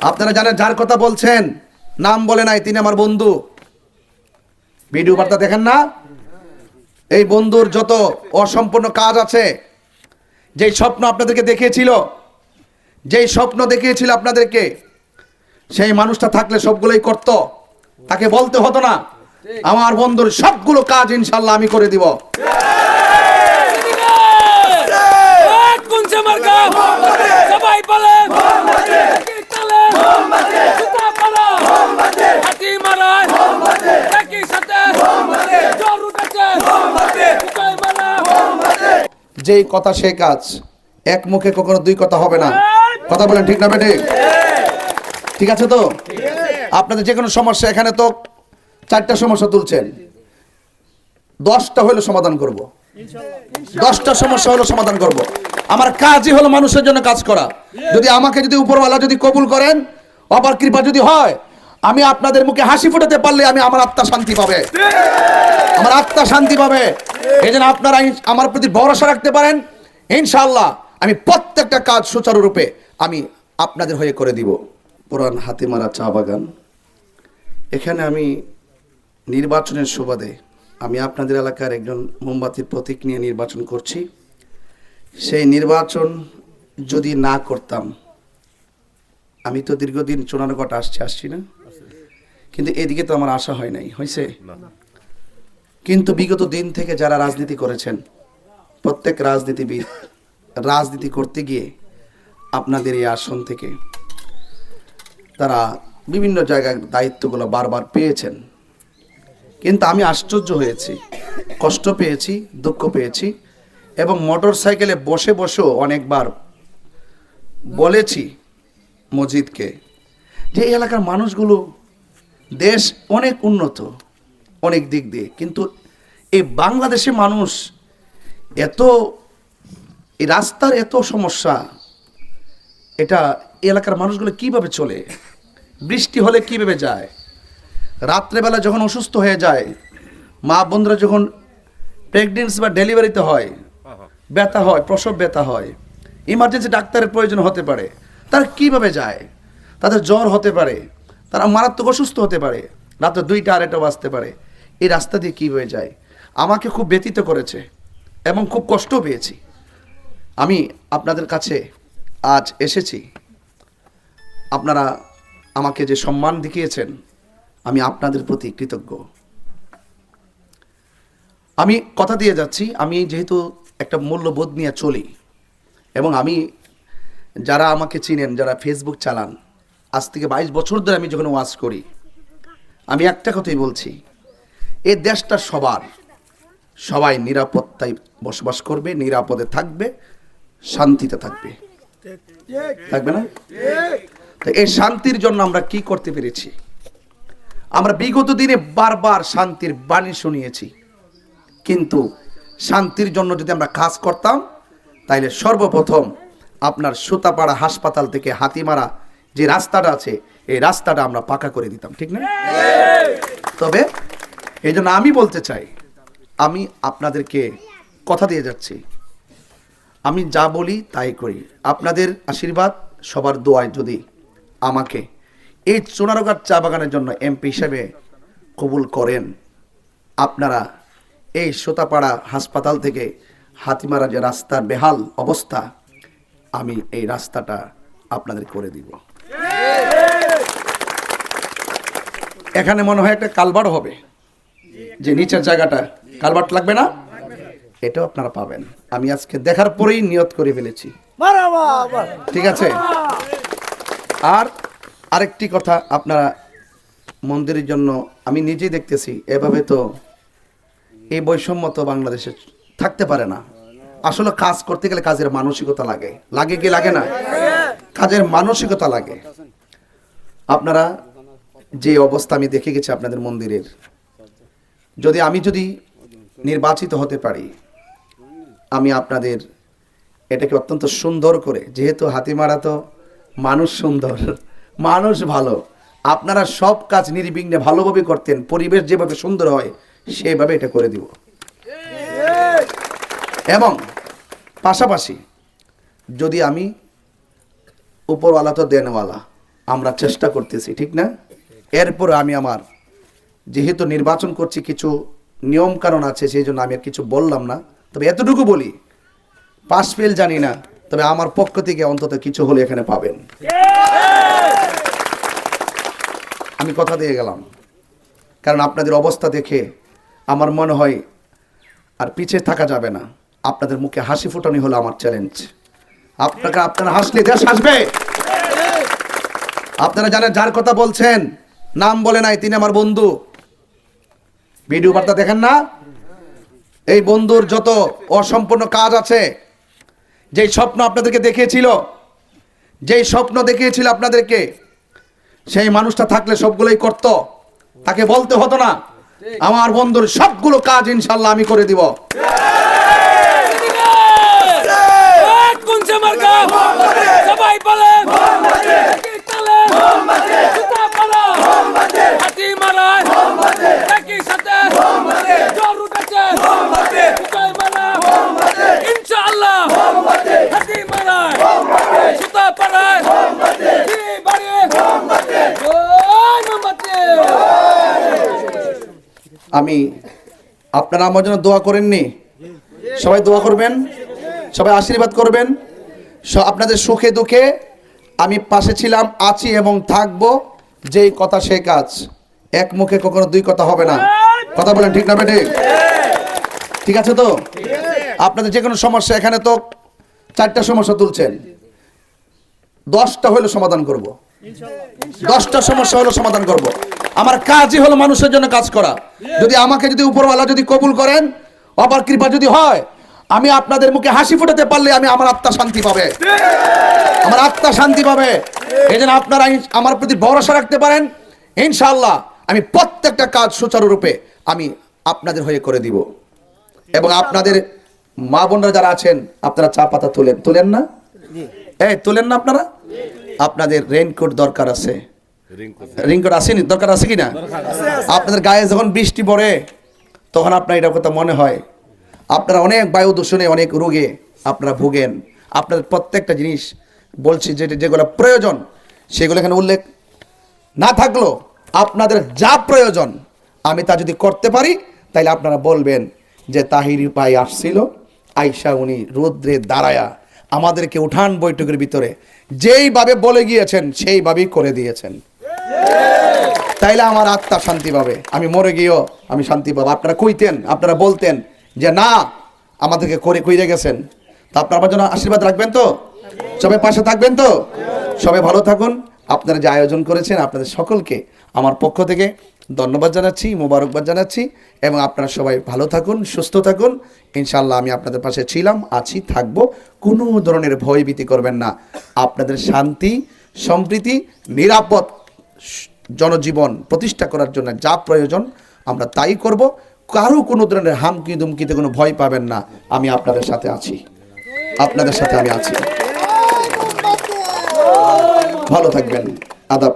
আপনারা জানেন যার কথা বলছেন, নাম বলে নাই, তিনি আমার বন্ধু। ভিডিও বার্তা দেখেন না? এই বন্ধুর যত অসম্পূর্ণ কাজ আছে, যেই স্বপ্ন আপনাদেরকে দেখিয়েছিল, আপনাদেরকে, সেই মানুষটা থাকলে সবগুলোই করত, তাকে বলতে হতো না। আমার বন্ধুর সবগুলো কাজ ইনশাল্লাহ আমি করে দিব। যেই কথা সেই কাজ, এক মুখে কখনো দুই কথা হবে না। কথা বলেন ঠিক না বেঠিক? ঠিক আছে তো? আপনাদের যে কোনো সমস্যা, এখানে তো 4টা সমস্যা তুলছেন, 10টা হলো সমাধান করব। 10টা সমস্যা হলো সমাধান করব। আমার কাজই হলো মানুষের জন্য কাজ করা। যদি আমাকে যদি উপরওয়ালা যদি কবুল করেন, অপার কৃপা যদি হয়, আমি আপনাদের মুখে হাসি ফোটাতে পারলে আমার আত্মা শান্তি পাবে, আমার আত্মা শান্তি পাবে। এই জন্য আপনারা আমার প্রতি ভরসা রাখতে পারেন। ইনশাআল্লাহ আমি প্রত্যেকটা কাজ সুচারুরূপে আমি আপনাদের হয়ে করে দিব। পুরান হাতিমারা চা বাগান, এখানে আমি নির্বাচনের সুবাদে আমি আপনাদের এলাকার একজন মোমবাতির প্রতীক নিয়ে নির্বাচন করছি। সেই নির্বাচন যদি না করতাম, আমি তো দীর্ঘদিন চুনারগড় আসছি না, কিন্তু এদিকে তো আমার আশা হয় নাই, হয়েছে। কিন্তু বিগত দিন থেকে যারা রাজনীতি করেছেন, প্রত্যেক রাজনীতিবিদ রাজনীতি করতে গিয়ে আপনাদের এই আসন থেকে তারা বিভিন্ন জায়গায় দায়িত্বগুলো বারবার পেয়েছেন। কিন্তু আমি আশ্চর্য হয়েছি, কষ্ট পেয়েছি, দুঃখ পেয়েছি, এবং মোটর সাইকেলে বসে বসেও অনেকবার বলেছি মজিদকে যে এই এলাকার মানুষগুলো, দেশ অনেক উন্নত অনেক দিক দিয়ে, কিন্তু এই বাংলাদেশে মানুষ এত, এই রাস্তার এত সমস্যা, এটা এলাকার মানুষগুলো কিভাবে চলে, বৃষ্টি হলে কিভাবে যায়, রাত্রেবেলা যখন অসুস্থ হয়ে যায়, মা বোনরা যখন প্রেগনেন্সি বা ডেলিভারিতে হয়, ব্যথা হয়, প্রসব ব্যথা হয়, ইমার্জেন্সি ডাক্তারের প্রয়োজন হতে পারে, তারা কিভাবে যায়, তাদের জ্বর হতে পারে, তারা মারাত্মক অসুস্থ হতে পারে, রাত্রে 2টা 2:30 বাজতে পারে, এই রাস্তা দিয়ে কীভাবে যায়, আমাকে খুব ব্যথিত করেছে এবং খুব কষ্ট পেয়েছি। আমি আপনাদের কাছে আজ এসেছি, আপনারা আমাকে যে সম্মান দেখিয়েছেন, আমি আপনাদের প্রতি কৃতজ্ঞ। আমি কথা দিয়ে যাচ্ছি, আমি যেহেতু একটা মূল্যবোধ নিয়ে চলি, এবং আমি, যারা আমাকে চিনেন, যারা ফেসবুক চালান, আজ থেকে 22 বছর ধরে আমি যখন ওয়াজ করি, আমি একটা কথাই বলছি, এই দেশটা সবার, সবাই নিরাপত্তায় বসবাস করবে, নিরাপদে থাকবে, শান্তিতে থাকবে, থাকবে না? তো এই শান্তির জন্য আমরা কি করতে পেরেছি? আমরা বিগত দিনে বারবার শান্তির বাণী শুনিয়েছি, কিন্তু শান্তির জন্য যদি আমরা কাজ করতাম, তাইলে সর্বপ্রথম আপনার সুতাপাড়া হাসপাতাল থেকে হাতিমারা যে রাস্তাটা আছে, এই রাস্তাটা আমরা পাকা করে দিতাম, ঠিক না? তবে এই জন্য আমি বলতে চাই, আমি আপনাদেরকে কথা দিয়ে যাচ্ছি, আমি যা বলি তাই করি। আপনাদের আশীর্বাদ, সবার দোয়ায় যদি আমাকে এই চুনারগড় চা বাগানের জন্য এমপি হিসেবে কবুল করেন, আপনারা এই সুতাপাড়া হাসপাতাল থেকে হাতিমারা যে রাস্তার বেহাল অবস্থা, আমি এই রাস্তাটা আপনাদের করে দিব। এখানে মনে হয় একটা কালভার্ট হবে, যে নিচের জায়গাটা কালভার্ট লাগবে না, এটাও আপনারা পাবেন। আমি আজকে দেখার পরেই নিয়ত করে ফেলেছি, ঠিক আছে? আর আরেকটি কথা, আপনারা মন্দিরের জন্য আমি নিজেই দেখতেছি, এভাবে তো এই বৈষম্য তো বাংলাদেশে থাকতে পারে না। আসলে কাজ করতে গেলে কাজের মানসিকতা লাগে, লাগে কি লাগে না? কাজের মানসিকতা লাগে। আপনারা যে অবস্থা আমি দেখে গেছি আপনাদের মন্দিরের, আমি যদি নির্বাচিত হতে পারি, আমি আপনাদের এটাকে অত্যন্ত সুন্দর করে, যেহেতু হাতিমারা তো মানুষ সুন্দর, মানুষ ভালো, আপনারা সব কাজ নির্বিঘ্নে ভালোভাবে করতেন, পরিবেশ যেভাবে সুন্দর হয় সেভাবে এটা করে দিব। এবং পাশাপাশি যদি আমি, উপরওয়ালা তো দেনওয়ালা, আমরা চেষ্টা করতেছি, ঠিক না? এরপরে আমি আমার যেহেতু নির্বাচন করছি কিছু নিয়ম কানুন আছে, সেই জন্য আমি আর কিছু বললাম না। তবে এতটুকু বলি, পাস ফেল জানি না, তবে আমার পক্ষ থেকে অন্তত কিছু হলে এখানে পাবেন। আমি কথা দিয়ে গেলাম, কারণ আপনাদের অবস্থা দেখে আমার মনে হয় আর পিছিয়ে থাকা যাবে না। আপনাদের মুখে হাসি ফোটানি হলো আমার চ্যালেঞ্জ। আপনারা হাসলে দেশ হাসবে। আপনারা জানেন যার কথা বলছেন, নাম বলে নাই, তিনি আমার বন্ধু। ভিডিও বার্তা দেখেন না? এই বন্ধুর যত অসম্পূর্ণ কাজ আছে, যেই স্বপ্ন আপনাদেরকে দেখিয়েছিল, আপনাদেরকে, সেই মানুষটা থাকলে সবগুলোই করত, তাকে বলতে হতো না। আমার বন্ধুর সবগুলো কাজ ইনশাল্লাহ আমি করে দিব। আমি আপনারা আমার জন্য দোয়া করেননি? সবাই দোয়া করবেন, সবাই আশীর্বাদ করবেন। আপনাদের সুখে দুঃখে আমি পাশে ছিলাম, আছি এবং থাকবো। যেই কথা সেই কাজ, এক মুখে কখনো দুই কথা হবে না। কথা বলেন ঠিক না বেটে? ঠিক আছে তো? আপনাদের যে কোনো সমস্যা, এখানে তো 4টা সমস্যা তুলছেন, 10টা হলো সমাধান করব। 10টা সমস্যা হলো সমাধান করব। আমার কাজই হলো মানুষের জন্য কাজ করা। যদি আমাকে যদি উপরওয়ালা যদি কবুল করেন, অপার কৃপা যদি হয়, আমি আপনাদের মুখে হাসি ফোটাতে পারলে আমার আত্মা শান্তি পাবে, আমার আত্মা শান্তি পাবে। এই জন্য আপনারা আমার প্রতি ভরসা রাখতে পারেন। ইনশাআল্লাহ আমি প্রত্যেকটা কাজ সুচারুরূপে আমি আপনাদের হয়ে করে দিব। এবং আপনাদের মা বোনরা যারা আছেন, আপনারা চা পাতা তুলেন না? তুলেন না আপনারা? আপনাদের রেইনকোট দরকার আছে, রেইনকোট আসেনি? দরকার আছে কিনা? আপনাদের গায়ে যখন বৃষ্টি পড়ে, তখন আপনার এটা কথা মনে হয়। আপনারা অনেক বায়ু দূষণে, অনেক রোগে আপনারা ভোগেন। আপনাদের প্রত্যেকটা জিনিস বলছি, যেগুলো প্রয়োজন সেগুলো এখানে উল্লেখ না থাকলেও আপনাদের যা প্রয়োজন আমি তা যদি করতে পারি, তাইলে আপনারা বলবেন যে তাহিরি ভাই আসছিল, আইসা উনি রৌদ্রে দাঁড়ায়া আমাদেরকে উঠান বৈঠকের ভিতরে যেইভাবে বলে গিয়েছেন সেইভাবেই করে দিয়েছেন। তাইলে আমার আত্মা শান্তি পাবে, আমি মরে গিয়েও আমি শান্তি পাবো। আপনারা কইতেন, আপনারা বলতেন যে না, আমাদেরকে কইরে গেছেন। তা আপনারা আমার জন্য আশীর্বাদ রাখবেন তো? সবাই পাশে থাকবেন তো? সবাই ভালো থাকুন। আপনারা যে আয়োজন করেছেন, আপনাদের সকলকে আমার পক্ষ থেকে ধন্যবাদ জানাচ্ছি, মোবারকবাদ জানাচ্ছি। এবং আপনারা সবাই ভালো থাকুন, সুস্থ থাকুন। ইনশাআল্লাহ আমি আপনাদের পাশে ছিলাম, আছি, থাকবো। কোনো ধরনের ভয়ভীতি করবেন না। আপনাদের শান্তি, সম্প্রীতি, নিরাপদ জনজীবন প্রতিষ্ঠা করার জন্য যা প্রয়োজন আমরা তাই করব। কারো কোনো ধরনের হামকি দুমকিতে কোনো ভয় পাবেন না। আমি আপনাদের সাথে আছি, আপনাদের সাথে আমি আছি। ভালো থাকবেন। আদাব।